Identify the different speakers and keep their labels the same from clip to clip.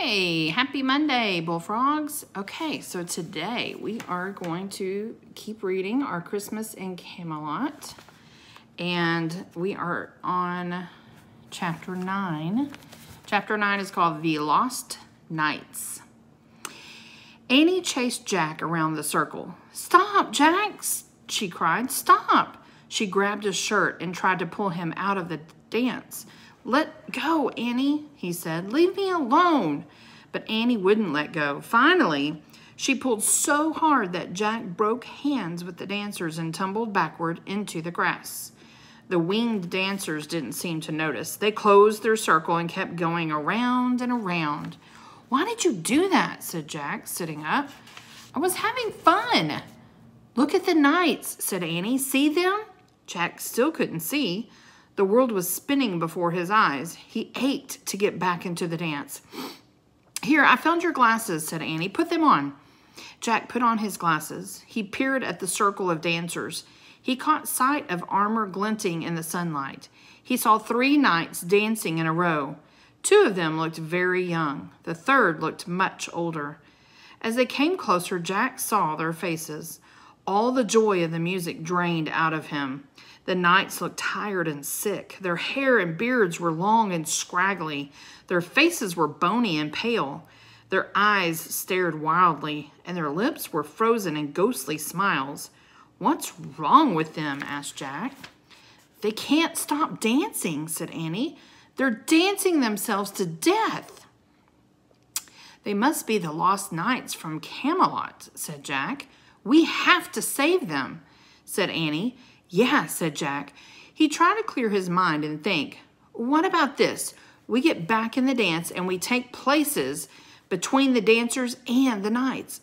Speaker 1: Hey, happy Monday, bullfrogs. Okay, so today we are going to keep reading our Christmas in Camelot. And we are on chapter 9. Chapter 9 is called The Lost Knights. Annie chased Jack around the circle. "Stop, Jack!" she cried. "Stop!" She grabbed his shirt and tried to pull him out of the dance. "Let go, Annie," he said. "Leave me alone." But Annie wouldn't let go. Finally, she pulled so hard that Jack broke hands with the dancers and tumbled backward into the grass. The winged dancers didn't seem to notice. They closed their circle and kept going around and around. "Why did you do that?" said Jack, sitting up. "I was having fun." "Look at the knights," said Annie. "See them?" Jack still couldn't see. The world was spinning before his eyes. He ached to get back into the dance. "Here, I found your glasses," said Annie. "Put them on." Jack put on his glasses. He peered at the circle of dancers. He caught sight of armor glinting in the sunlight. He saw 3 knights dancing in a row. 2 of them looked very young. The third looked much older. As they came closer, Jack saw their faces. All the joy of the music drained out of him. The knights looked tired and sick. Their hair and beards were long and scraggly. Their faces were bony and pale. Their eyes stared wildly, and their lips were frozen in ghostly smiles. "What's wrong with them?" asked Jack. "They can't stop dancing," said Annie. "They're dancing themselves to death." "They must be the lost knights from Camelot," said Jack. "We have to save them," said Annie. "Yeah," said Jack. He tried to clear his mind and think. "What about this? We get back in the dance and we take places between the dancers and the knights."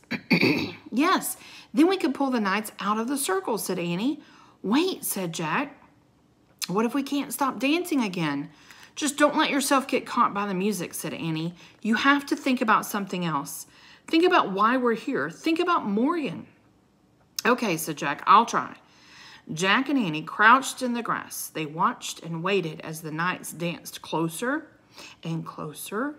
Speaker 1: "Yes, then we could pull the knights out of the circle," said Annie. "Wait," said Jack. "What if we can't stop dancing again?" "Just don't let yourself get caught by the music," said Annie. "You have to think about something else. Think about why we're here. Think about Morgan." "Okay," said Jack. "I'll try." Jack and Annie crouched in the grass. They watched and waited as the knights danced closer and closer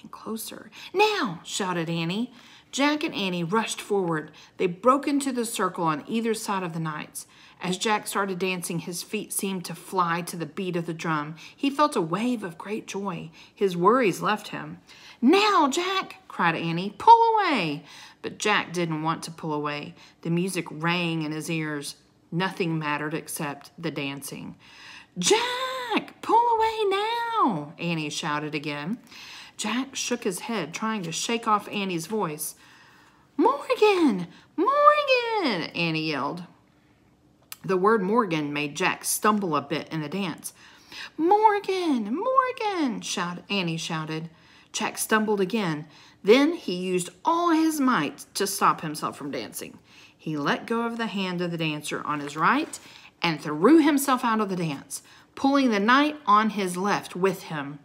Speaker 1: and closer. "Now!" shouted Annie. Jack and Annie rushed forward. They broke into the circle on either side of the knights. As Jack started dancing, his feet seemed to fly to the beat of the drum. He felt a wave of great joy. His worries left him. "Now, Jack!" cried Annie. "Pull away!" But Jack didn't want to pull away. The music rang in his ears. Nothing mattered except the dancing. "Jack, pull away now!" Annie shouted again. Jack shook his head, trying to shake off Annie's voice. "Morgan! Morgan!" Annie yelled. The word Morgan made Jack stumble a bit in the dance. "Morgan! Morgan!" Annie shouted. Jack stumbled again. Then he used all his might to stop himself from dancing. He let go of the hand of the dancer on his right and threw himself out of the dance, pulling the knight on his left with him.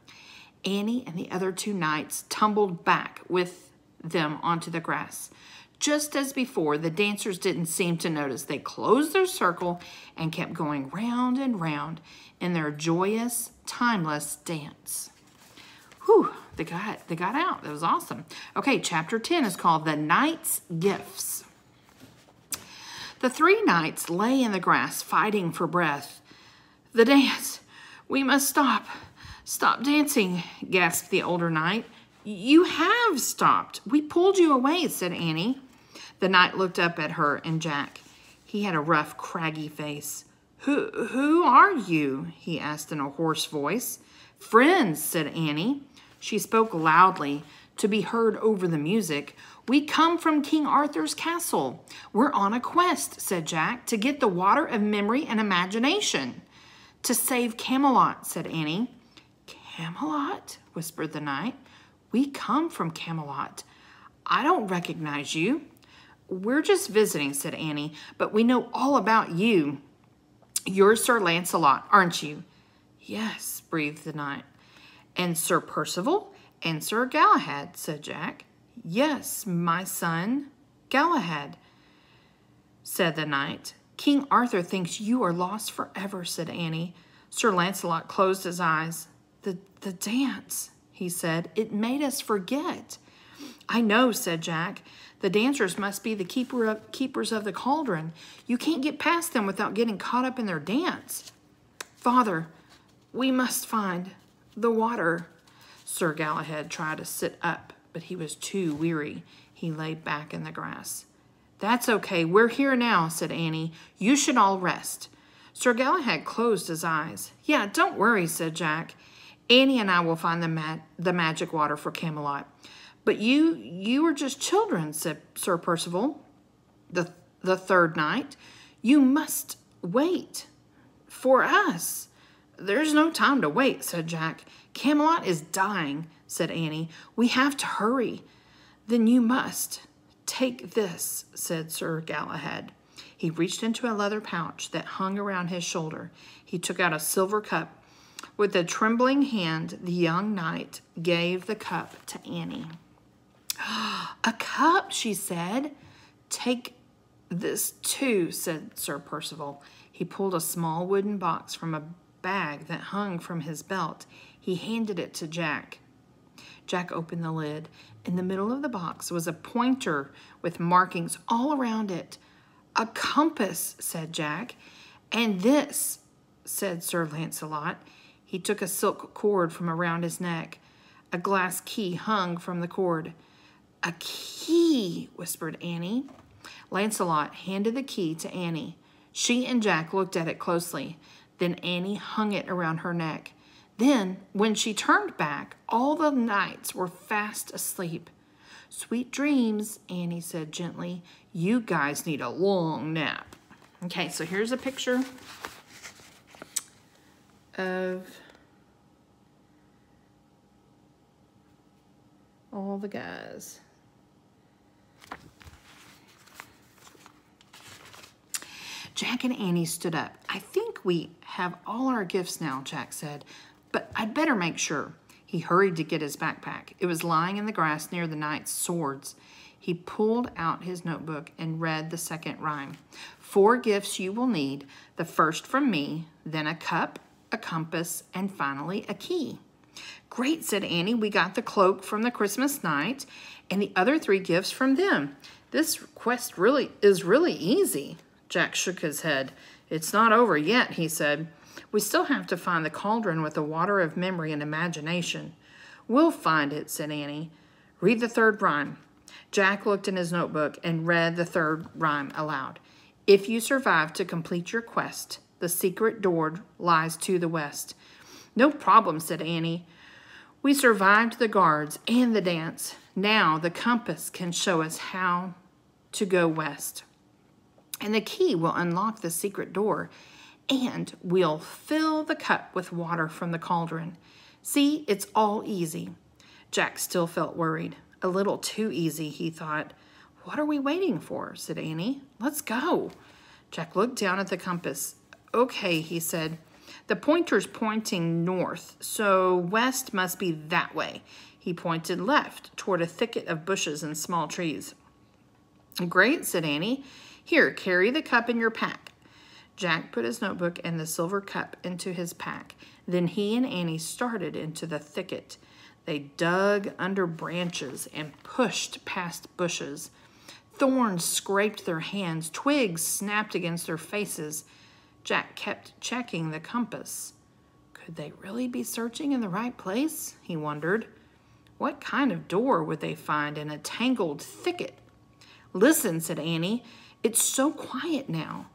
Speaker 1: Annie and the other 2 knights tumbled back with them onto the grass. Just as before, the dancers didn't seem to notice. They closed their circle and kept going round and round in their joyous, timeless dance. Whew, they got out. That was awesome. Okay, chapter 10 is called The Knight's Gifts. The 3 knights lay in the grass, fighting for breath. "The dance! We must stop! Stop dancing!" gasped the older knight. "You have stopped. We pulled you away," said Annie. The knight looked up at her and Jack. He had a rough, craggy face. Who are you?" he asked in a hoarse voice. "Friends," said Annie. She spoke loudly to be heard over the music. "We come from King Arthur's castle. We're on a quest," said Jack, "to get the water of memory and imagination." "To save Camelot," said Annie. "Camelot?" whispered the knight. "We come from Camelot. I don't recognize you." "We're just visiting," said Annie, "but we know all about you. You're Sir Lancelot, aren't you?" "Yes," breathed the knight. "And Sir Percival and Sir Galahad," said Jack. "Yes, my son, Galahad," said the knight. "King Arthur thinks you are lost forever," said Annie. Sir Lancelot closed his eyes. The dance," he said. It made us forget. I know, said Jack. The dancers must be the keepers of the cauldron. You can't get past them without getting caught up in their dance. Father, we must find the water. Sir Galahad tried to sit up, but he was too weary. He lay back in the grass. That's okay. We're here now, said Annie. You should all rest. Sir Galahad closed his eyes. Yeah, don't worry, said Jack. Annie and I will find the magic water for Camelot. But you are just children, said Sir Percival. The third night. You must wait for us. There's no time to wait, said Jack. Camelot is dying, said Annie. We have to hurry. Then you must. Take this, said Sir Galahad. He reached into a leather pouch that hung around his shoulder. He took out a silver cup. With a trembling hand, the young knight gave the cup to Annie. A cup, she said. Take this too, said Sir Percival. He pulled a small wooden box from a bag that hung from his belt. He handed it to Jack. Jack opened the lid. In the middle of the box was a pointer with markings all around it. A compass, said Jack. And this, said Sir Lancelot. He took a silk cord from around his neck. A glass key hung from the cord. A key, whispered Annie. Lancelot handed the key to Annie. She and Jack looked at it closely. Then Annie hung it around her neck. Then, when she turned back, all the knights were fast asleep. Sweet dreams, Annie said gently. You guys need a long nap. Okay, so here's a picture of all the guys. Jack and Annie stood up. I think we have all our gifts now, Jack said, but I'd better make sure. He hurried to get his backpack. It was lying in the grass near the knights' swords. He pulled out his notebook and read the second rhyme. 4 gifts you will need, the first from me, then a cup, a compass, and finally a key. Great, said Annie. We got the cloak from the Christmas night and the other 3 gifts from them. This quest is really easy. Jack shook his head. It's not over yet, he said. We still have to find the cauldron with the water of memory and imagination. We'll find it, said Annie. Read the 3rd rhyme. Jack looked in his notebook and read the 3rd rhyme aloud. If you survive to complete your quest, the secret door lies to the west. No problem, said Annie. We survived the guards and the dance. Now the compass can show us how to go west. And the key will unlock the secret door, and we'll fill the cup with water from the cauldron. See, it's all easy. Jack still felt worried. A little too easy, he thought. What are we waiting for? Said Annie. Let's go. Jack looked down at the compass. Okay, he said. The pointer's pointing north, so west must be that way. He pointed left toward a thicket of bushes and small trees. Great, said Annie. Here, carry the cup in your pack. Jack put his notebook and the silver cup into his pack. Then he and Annie started into the thicket. They dug under branches and pushed past bushes. Thorns scraped their hands. Twigs snapped against their faces. Jack kept checking the compass. Could they really be searching in the right place? He wondered. What kind of door would they find in a tangled thicket? Listen, said Annie. It's so quiet now.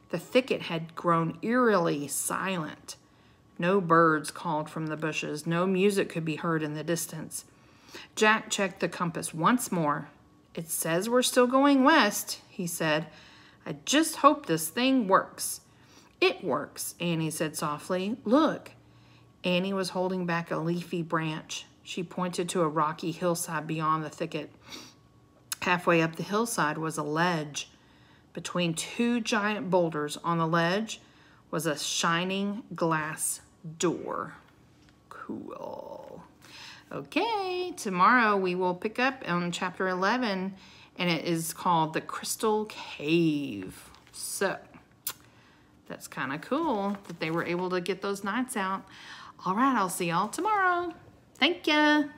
Speaker 1: The thicket had grown eerily silent. No birds called from the bushes. No music could be heard in the distance. Jack checked the compass once more. It says we're still going west, he said. I just hope this thing works. It works, Annie said softly. Look. Annie was holding back a leafy branch. She pointed to a rocky hillside beyond the thicket. Halfway up the hillside was a ledge. Between 2 giant boulders on the ledge was a shining glass door. Cool. Okay, tomorrow we will pick up on chapter 11, and it is called The Crystal Cave. So, that's kind of cool that they were able to get those knights out. All right, I'll see y'all tomorrow. Thank you.